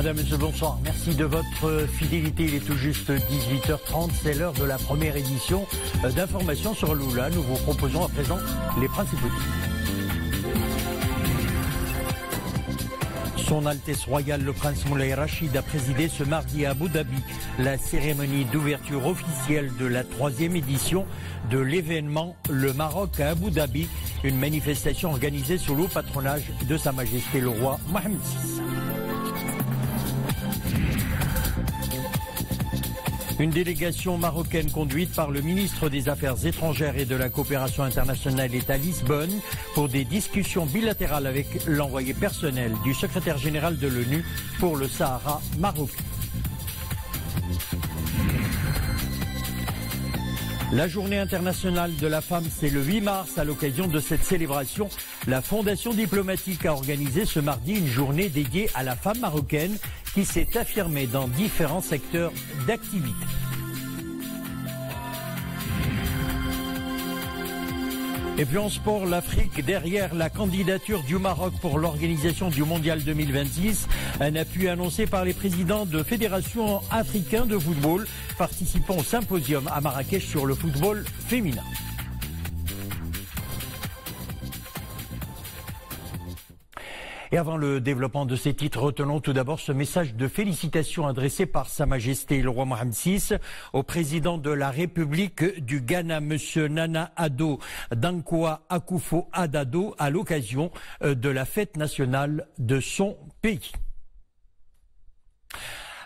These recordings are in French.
Madame, Monsieur, bonsoir. Merci de votre fidélité. Il est tout juste 18h30. C'est l'heure de la première édition d'informations sur l'Oula. Nous vous proposons à présent les principaux titres. Son Altesse Royale, le Prince Moulay Rachid, a présidé ce mardi à Abu Dhabi la cérémonie d'ouverture officielle de la 3e édition de l'événement Le Maroc à Abu Dhabi, une manifestation organisée sous le patronage de Sa Majesté le Roi Mohammed VI. Une délégation marocaine conduite par le ministre des Affaires étrangères et de la coopération internationale est à Lisbonne pour des discussions bilatérales avec l'envoyé personnel du secrétaire général de l'ONU pour le Sahara marocain. La journée internationale de la femme, c'est le 8 mars. À l'occasion de cette célébration, la Fondation diplomatique a organisé ce mardi une journée dédiée à la femme marocaine qui s'est affirmée dans différents secteurs d'activité. Et puis en sport, l'Afrique derrière la candidature du Maroc pour l'organisation du Mondial 2026. Un appui annoncé par les présidents de fédérations africaines de football participant au symposium à Marrakech sur le football féminin. Et avant le développement de ces titres, retenons tout d'abord ce message de félicitations adressé par Sa Majesté le Roi Mohammed VI au président de la République du Ghana, Monsieur Nana Addo Dankwa Akufo-Addo, à l'occasion de la fête nationale de son pays.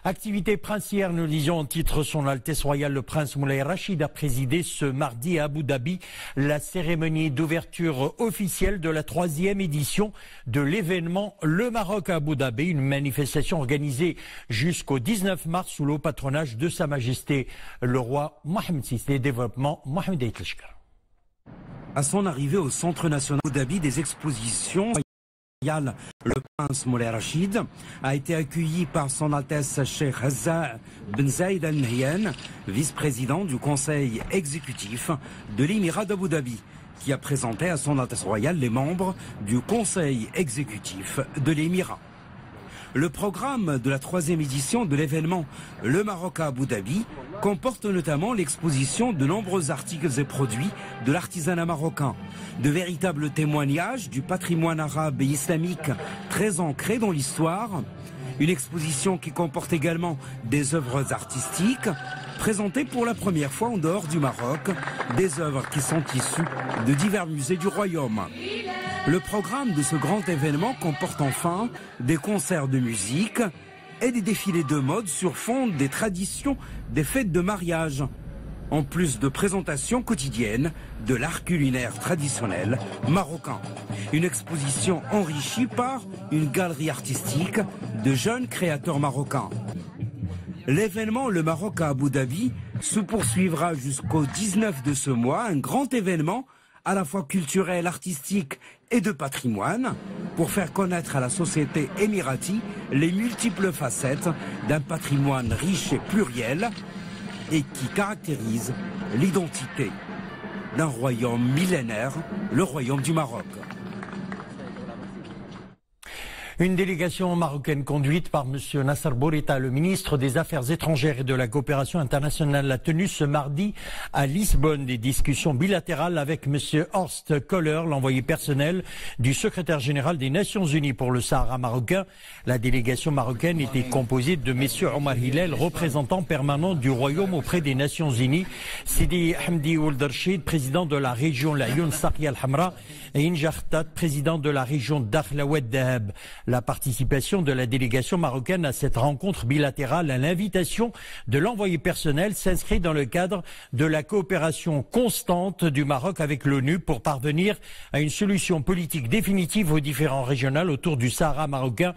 Activité princière, nous lisions en titre, Son Altesse Royale le Prince Moulay Rachid a présidé ce mardi à Abu Dhabi la cérémonie d'ouverture officielle de la 3e édition de l'événement Le Maroc à Abu Dhabi, une manifestation organisée jusqu'au 19 mars sous le patronage de Sa Majesté le Roi Mohammed VI. Les développements, Mohamed Aitlashkar. À son arrivée au Centre national d'Abu Dhabi des expositions, le Prince Moulay Rachid a été accueilli par son Altesse Cheikh Hazza Ben Zayed Al Nahyan, vice-président du Conseil exécutif de l'Émirat d'Abu Dhabi, qui a présenté à son Altesse Royale les membres du Conseil exécutif de l'Émirat. Le programme de la 3e édition de l'événement Le Maroc à Abu Dhabi comporte notamment l'exposition de nombreux articles et produits de l'artisanat marocain, de véritables témoignages du patrimoine arabe et islamique très ancré dans l'histoire, une exposition qui comporte également des œuvres artistiques présentées pour la première fois en dehors du Maroc, des œuvres qui sont issues de divers musées du royaume. Le programme de ce grand événement comporte enfin des concerts de musique et des défilés de mode sur fond des traditions des fêtes de mariage, en plus de présentations quotidiennes de l'art culinaire traditionnel marocain. Une exposition enrichie par une galerie artistique de jeunes créateurs marocains. L'événement Le Maroc à Abu Dhabi se poursuivra jusqu'au 19 de ce mois, un grand événement à la fois culturel, artistique et de patrimoine, pour faire connaître à la société émirati les multiples facettes d'un patrimoine riche et pluriel et qui caractérise l'identité d'un royaume millénaire, le royaume du Maroc. Une délégation marocaine conduite par M. Nasser Bourita, le ministre des Affaires étrangères et de la coopération internationale, a tenu ce mardi à Lisbonne des discussions bilatérales avec M. Horst Köhler, l'envoyé personnel du secrétaire général des Nations Unies pour le Sahara marocain. La délégation marocaine était composée de M. Omar Hillel, représentant permanent du Royaume auprès des Nations Unies, Sidi Hamdi Ould Rachid, président de la région Laayoune Saqiya Al-Hamra, et Injartat, président de la région Dakhla Dahab. La participation de la délégation marocaine à cette rencontre bilatérale à l'invitation de l'envoyé personnel s'inscrit dans le cadre de la coopération constante du Maroc avec l'ONU pour parvenir à une solution politique définitive aux différends régionaux autour du Sahara marocain,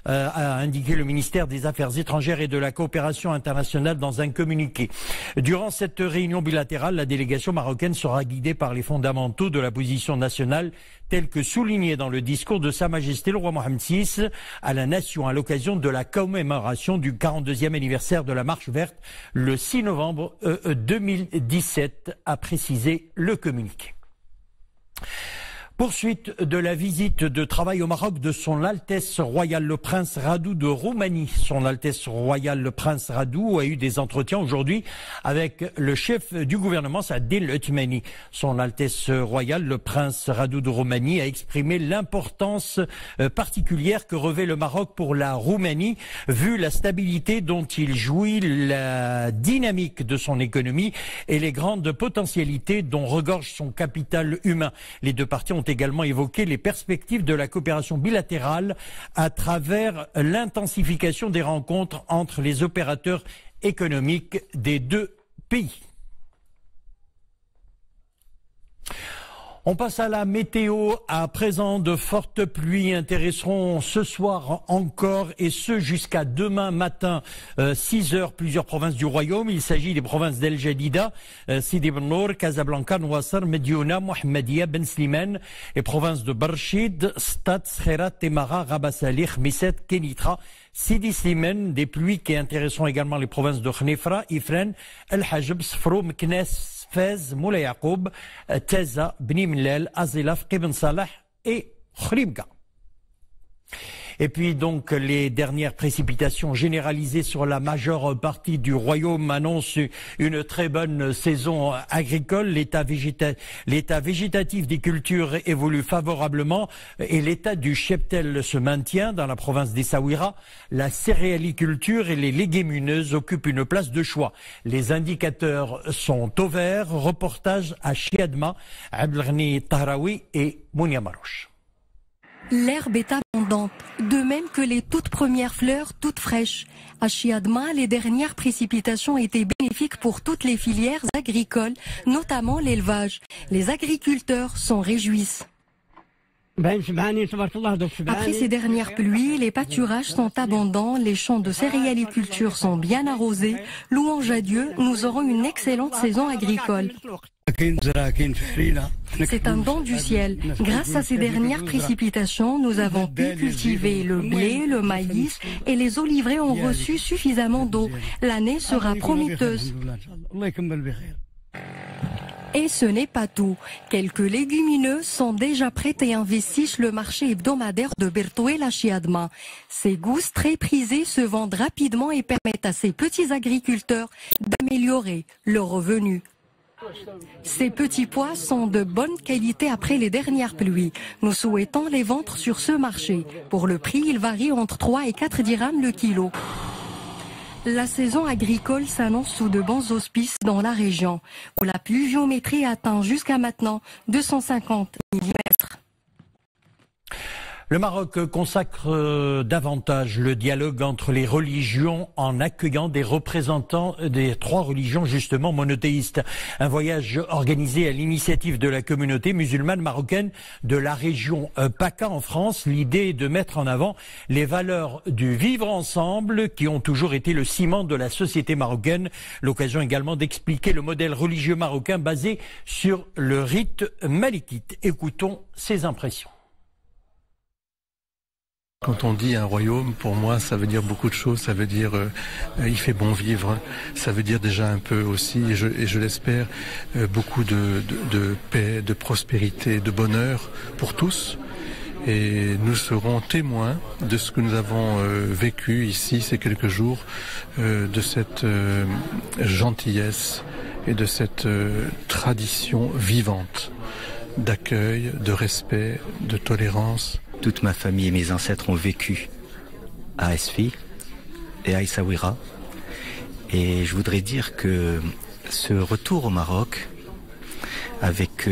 a indiqué le ministère des Affaires étrangères et de la coopération internationale dans un communiqué. Durant cette réunion bilatérale, la délégation marocaine sera guidée par les fondamentaux de la position nationale tels que souligné dans le discours de Sa Majesté le Roi Mohammed VI à la nation à l'occasion de la commémoration du 42e anniversaire de la Marche verte le 6 novembre 2017, a précisé le communiqué. Poursuite de la visite de travail au Maroc de son Altesse Royale le Prince Radu de Roumanie. Son Altesse Royale le Prince Radu a eu des entretiens aujourd'hui avec le chef du gouvernement, Saadil Othmani. Son Altesse Royale le Prince Radu de Roumanie a exprimé l'importance particulière que revêt le Maroc pour la Roumanie, vu la stabilité dont il jouit, la dynamique de son économie et les grandes potentialités dont regorge son capital humain. Les deux parties ont également évoqué les perspectives de la coopération bilatérale à travers l'intensification des rencontres entre les opérateurs économiques des deux pays. On passe à la météo. À présent, de fortes pluies intéresseront ce soir encore et ce jusqu'à demain matin, 6 heures, plusieurs provinces du royaume. Il s'agit des provinces d'El Jadida, Sidi Ben Nour, Casablanca, Nouassar, Mediouna, Mohammedia, Ben Slimane, et provinces de Barchid, Stad, Kherat, Temara, Rabat Salih, Misset, Kenitra, Sidi Slimane. Des pluies qui intéresseront également les provinces de Khnefra, Ifren, El Hajb, Sfrou, Meknes, Fez, Moula Yacoub, Teza, Bni Mlel, Azilaf, Ibn Salah et Khrimga. Et puis donc les dernières précipitations généralisées sur la majeure partie du royaume annoncent une très bonne saison agricole. L'état végétatif des cultures évolue favorablement et l'état du cheptel se maintient dans la province d'Essaouira. La céréaliculture et les légumineuses occupent une place de choix. Les indicateurs sont au vert. Reportage à Chiadma, Abdelghani Tahraoui et Mounia Marouche. L'herbe est abondante, de même que les toutes premières fleurs toutes fraîches. À Chiadma, les dernières précipitations étaient bénéfiques pour toutes les filières agricoles, notamment l'élevage. Les agriculteurs s'en réjouissent. Après ces dernières pluies, les pâturages sont abondants, les champs de céréaliculture sont bien arrosés. Louange à Dieu, nous aurons une excellente saison agricole. C'est un don du ciel. Grâce à ces dernières précipitations, nous avons pu cultiver le blé, le maïs et les oliveraies ont reçu suffisamment d'eau. L'année sera prometteuse. Et ce n'est pas tout. Quelques légumineuses sont déjà prêtes et investissent le marché hebdomadaire de Bertouel à Chiadma. Ces gousses très prisées se vendent rapidement et permettent à ces petits agriculteurs d'améliorer leurs revenus. Ces petits pois sont de bonne qualité après les dernières pluies. Nous souhaitons les vendre sur ce marché. Pour le prix, il varie entre 3 et 4 dirhams le kilo. La saison agricole s'annonce sous de bons auspices dans la région, où la pluviométrie atteint jusqu'à maintenant 250 mm. Le Maroc consacre davantage le dialogue entre les religions en accueillant des représentants des 3 religions justement monothéistes. Un voyage organisé à l'initiative de la communauté musulmane marocaine de la région PACA en France. L'idée est de mettre en avant les valeurs du vivre ensemble qui ont toujours été le ciment de la société marocaine. L'occasion également d'expliquer le modèle religieux marocain basé sur le rite malikite. Écoutons ses impressions. Quand on dit un royaume, pour moi, ça veut dire beaucoup de choses. Ça veut dire il fait bon vivre. Ça veut dire déjà un peu aussi, et je l'espère, beaucoup de paix, de prospérité, de bonheur pour tous. Et nous serons témoins de ce que nous avons vécu ici ces quelques jours, de cette gentillesse et de cette tradition vivante d'accueil, de respect, de tolérance. Toute ma famille et mes ancêtres ont vécu à Esfi et à Essaouira. Et je voudrais dire que ce retour au Maroc, avec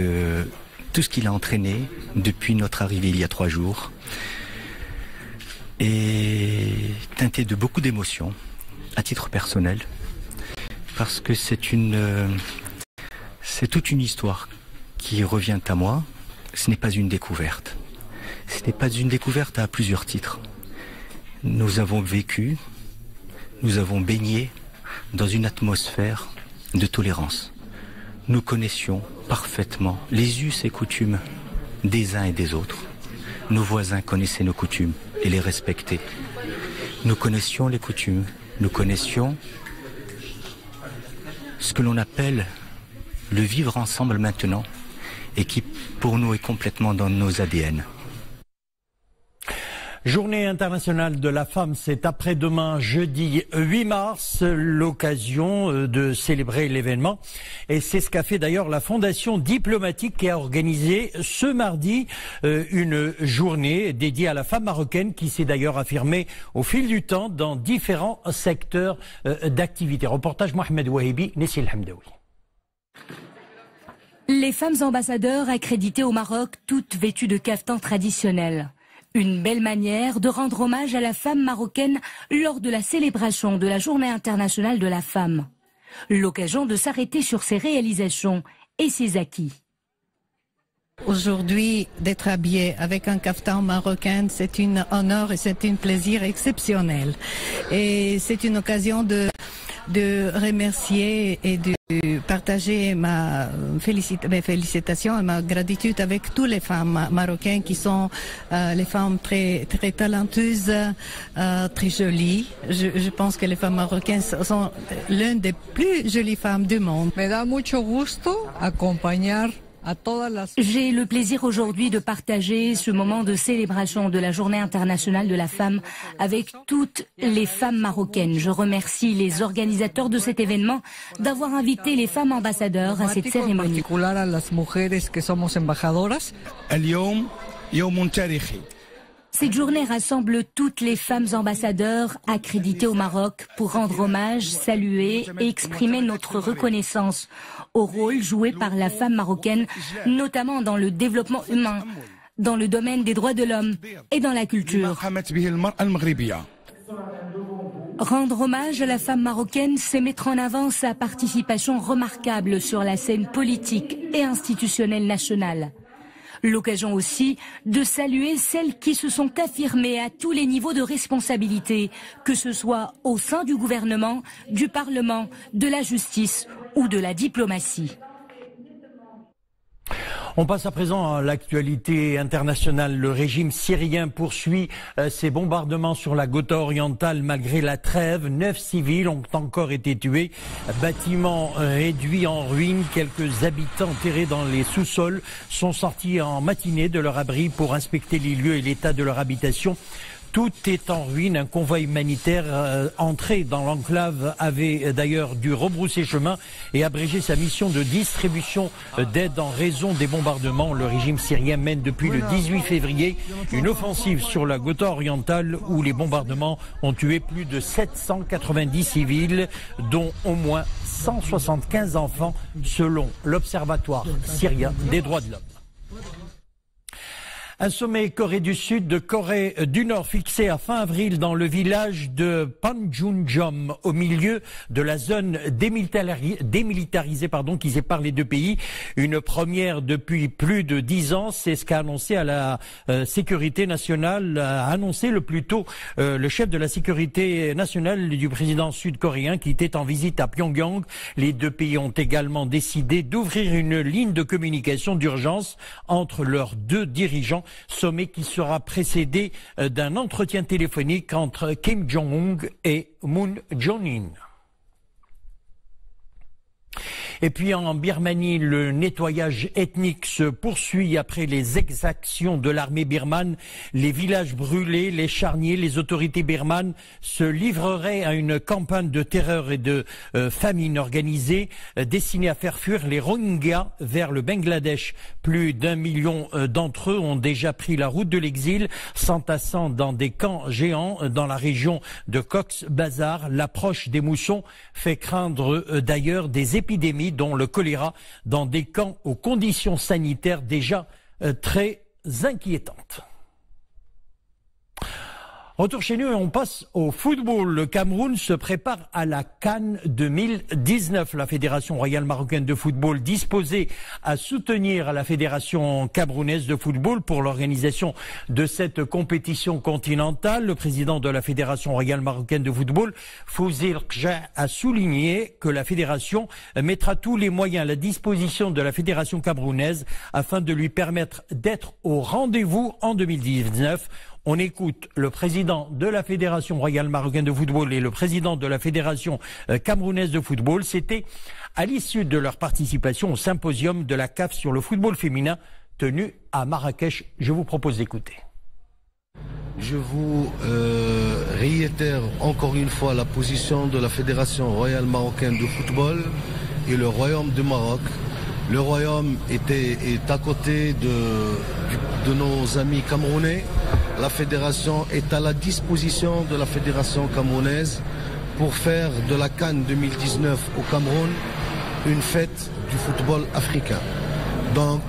tout ce qu'il a entraîné depuis notre arrivée il y a 3 jours, est teinté de beaucoup d'émotions, à titre personnel, parce que c'est toute une histoire qui revient à moi. Ce n'est pas une découverte. Ce n'est pas une découverte à plusieurs titres. Nous avons vécu, nous avons baigné dans une atmosphère de tolérance. Nous connaissions parfaitement les us et coutumes des uns et des autres. Nos voisins connaissaient nos coutumes et les respectaient. Nous connaissions les coutumes, nous connaissions ce que l'on appelle le vivre ensemble maintenant et qui pour nous est complètement dans nos ADN. Journée internationale de la femme, c'est après-demain, jeudi 8 mars, l'occasion de célébrer l'événement. Et c'est ce qu'a fait d'ailleurs la Fondation diplomatique qui a organisé ce mardi une journée dédiée à la femme marocaine qui s'est d'ailleurs affirmée au fil du temps dans différents secteurs d'activité. Reportage Mohamed Wahibi, Nessil Hamdaoui. Les femmes ambassadeurs accréditées au Maroc, toutes vêtues de caftan traditionnel. Une belle manière de rendre hommage à la femme marocaine lors de la célébration de la Journée internationale de la femme. L'occasion de s'arrêter sur ses réalisations et ses acquis. Aujourd'hui, d'être habillée avec un caftan marocain, c'est un honneur et c'est un plaisir exceptionnel. Et c'est une occasion de remercier et de partager mes félicitations et ma gratitude avec toutes les femmes marocaines qui sont les femmes très, très talentueuses, très jolies. Je pense que les femmes marocaines sont l'une des plus jolies femmes du monde. Me da mucho gusto acompañar. J'ai le plaisir aujourd'hui de partager ce moment de célébration de la Journée internationale de la femme avec toutes les femmes marocaines. Je remercie les organisateurs de cet événement d'avoir invité les femmes ambassadeurs à cette cérémonie. Cette journée rassemble toutes les femmes ambassadeurs accréditées au Maroc pour rendre hommage, saluer et exprimer notre reconnaissance au rôle joué par la femme marocaine, notamment dans le développement humain, dans le domaine des droits de l'homme et dans la culture. Rendre hommage à la femme marocaine, c'est mettre en avant sa participation remarquable sur la scène politique et institutionnelle nationale. L'occasion aussi de saluer celles qui se sont affirmées à tous les niveaux de responsabilité, que ce soit au sein du gouvernement, du Parlement, de la justice ou de la diplomatie. On passe à présent à l'actualité internationale. Le régime syrien poursuit ses bombardements sur la Ghouta orientale malgré la trêve. 9 civils ont encore été tués. Bâtiments réduits en ruine. Quelques habitants enterrés dans les sous-sols sont sortis en matinée de leur abri pour inspecter les lieux et l'état de leur habitation. Tout est en ruine. Un convoi humanitaire entré dans l'enclave avait d'ailleurs dû rebrousser chemin et abréger sa mission de distribution d'aide en raison des bombardements. Le régime syrien mène depuis le 18 février une offensive sur la Ghouta orientale où les bombardements ont tué plus de 790 civils, dont au moins 175 enfants, selon l'Observatoire syrien des droits de l'homme. Un sommet Corée du Sud de Corée du Nord fixé à fin avril dans le village de Panmunjom au milieu de la zone démilitarisée qui sépare les deux pays. Une première depuis plus de 10 ans, c'est ce qu'a annoncé à la sécurité nationale, a annoncé le plus tôt le chef de la sécurité nationale du président sud-coréen qui était en visite à Pyongyang. Les deux pays ont également décidé d'ouvrir une ligne de communication d'urgence entre leurs deux dirigeants. Sommet qui sera précédé d'un entretien téléphonique entre Kim Jong-un et Moon Jae-in. Et puis en Birmanie, le nettoyage ethnique se poursuit après les exactions de l'armée birmane. Les villages brûlés, les charniers, les autorités birmanes se livreraient à une campagne de terreur et de famine organisée destinée à faire fuir les Rohingyas vers le Bangladesh. Plus d'1 million d'entre eux ont déjà pris la route de l'exil, s'entassant dans des camps géants dans la région de Cox's Bazar. L'approche des moussons fait craindre d'ailleurs des épidémies dont le choléra dans des camps aux conditions sanitaires déjà très inquiétantes. Retour chez nous et on passe au football. Le Cameroun se prépare à la CAN 2019. La Fédération royale marocaine de football disposée à soutenir la Fédération camerounaise de football pour l'organisation de cette compétition continentale. Le président de la Fédération royale marocaine de football, Fouzi Rkja, a souligné que la Fédération mettra tous les moyens à la disposition de la Fédération camerounaise afin de lui permettre d'être au rendez-vous en 2019. On écoute le président de la Fédération royale marocaine de football et le président de la Fédération camerounaise de football. C'était à l'issue de leur participation au symposium de la CAF sur le football féminin tenu à Marrakech. Je vous propose d'écouter. Je vous réitère encore une fois la position de la Fédération royale marocaine de football et le Royaume du Maroc. Le Royaume est à côté de nos amis camerounais. La Fédération est à la disposition de la Fédération camerounaise pour faire de la CAN 2019 au Cameroun une fête du football africain. Donc,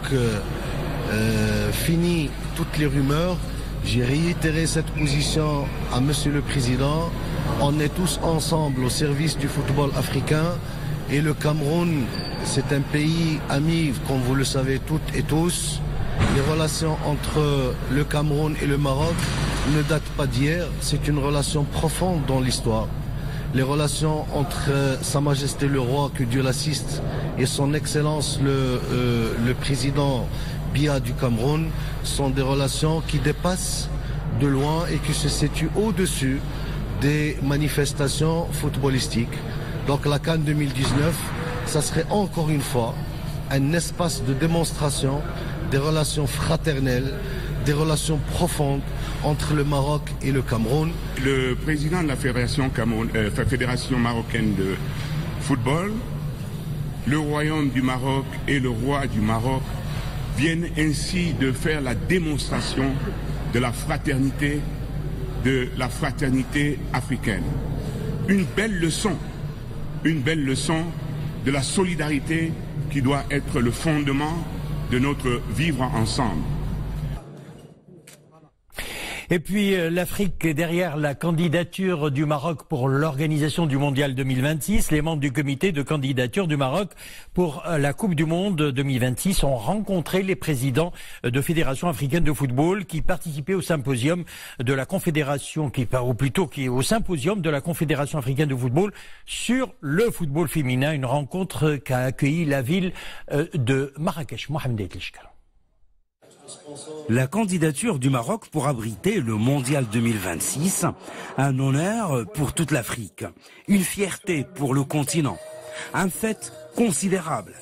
fini toutes les rumeurs. J'ai réitéré cette position à Monsieur le Président. On est tous ensemble au service du football africain. Et le Cameroun, c'est un pays ami, comme vous le savez toutes et tous. Les relations entre le Cameroun et le Maroc ne datent pas d'hier. C'est une relation profonde dans l'histoire. Les relations entre Sa Majesté le Roi, que Dieu l'assiste, et son Excellence le Président Biya du Cameroun sont des relations qui dépassent de loin et qui se situent au-dessus des manifestations footballistiques. Donc la CAN 2019, ça serait encore une fois un espace de démonstration des relations fraternelles, des relations profondes entre le Maroc et le Cameroun. Le président de la Fédération marocaine de football, le Royaume du Maroc et le Roi du Maroc viennent ainsi de faire la démonstration de la fraternité africaine. Une belle leçon de la solidarité qui doit être le fondement de notre vivre ensemble. Et puis l'Afrique est derrière la candidature du Maroc pour l'organisation du Mondial 2026. Les membres du comité de candidature du Maroc pour la Coupe du Monde 2026 ont rencontré les présidents de fédérations africaines de football qui participaient au symposium de la Confédération, au symposium de la Confédération africaine de football sur le football féminin. Une rencontre qu'a accueilli la ville de Marrakech. Mohamed Etlishkal. La candidature du Maroc pour abriter le Mondial 2026, un honneur pour toute l'Afrique, une fierté pour le continent, un fait considérable.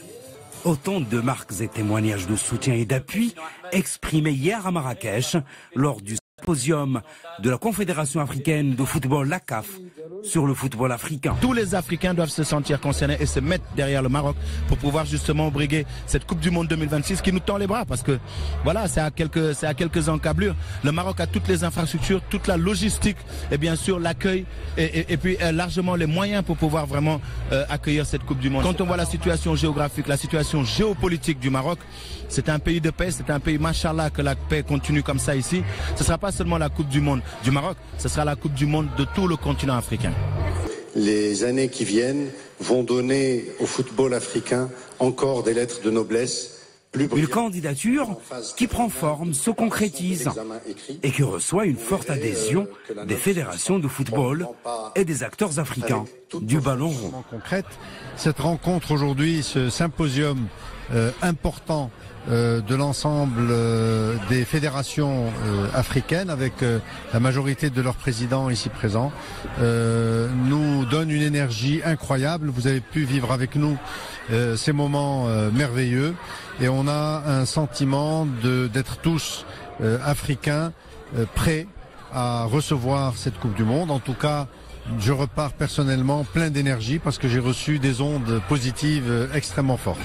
Autant de marques et témoignages de soutien et d'appui exprimés hier à Marrakech lors du symposium de la Confédération africaine de football, la CAF, sur le football africain. Tous les Africains doivent se sentir concernés et se mettre derrière le Maroc pour pouvoir justement briguer cette Coupe du Monde 2026 qui nous tend les bras parce que voilà, c'est à quelques encablures. Le Maroc a toutes les infrastructures, toute la logistique et bien sûr l'accueil et puis largement les moyens pour pouvoir vraiment accueillir cette Coupe du Monde. Quand on voit la situation géographique, la situation géopolitique du Maroc, c'est un pays de paix, c'est un pays, machallah, que la paix continue comme ça ici. Ce ne sera pas seulement la Coupe du Monde du Maroc, ce sera la Coupe du Monde de tout le continent africain. Les années qui viennent vont donner au football africain encore des lettres de noblesse. Une candidature qui prend forme, se concrétise et qui reçoit une forte adhésion des fédérations de football et des acteurs africains du ballon rond. Concrète, cette rencontre aujourd'hui, ce symposium important de l'ensemble des fédérations africaines avec la majorité de leurs présidents ici présents nous donne une énergie incroyable. Vous avez pu vivre avec nous ces moments merveilleux et on a un sentiment d'être tous africains prêts à recevoir cette Coupe du Monde. En tout cas, je repars personnellement plein d'énergie parce que j'ai reçu des ondes positives extrêmement fortes.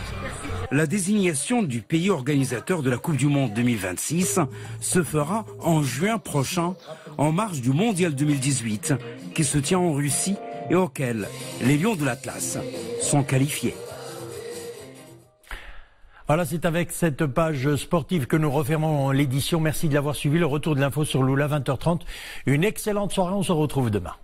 La désignation du pays organisateur de la Coupe du Monde 2026 se fera en juin prochain, en marge du Mondial 2018, qui se tient en Russie et auquel les Lions de l'Atlas sont qualifiés. Voilà, c'est avec cette page sportive que nous refermons l'édition. Merci de l'avoir suivi. Le retour de l'info sur Lula, 20h30. Une excellente soirée, on se retrouve demain.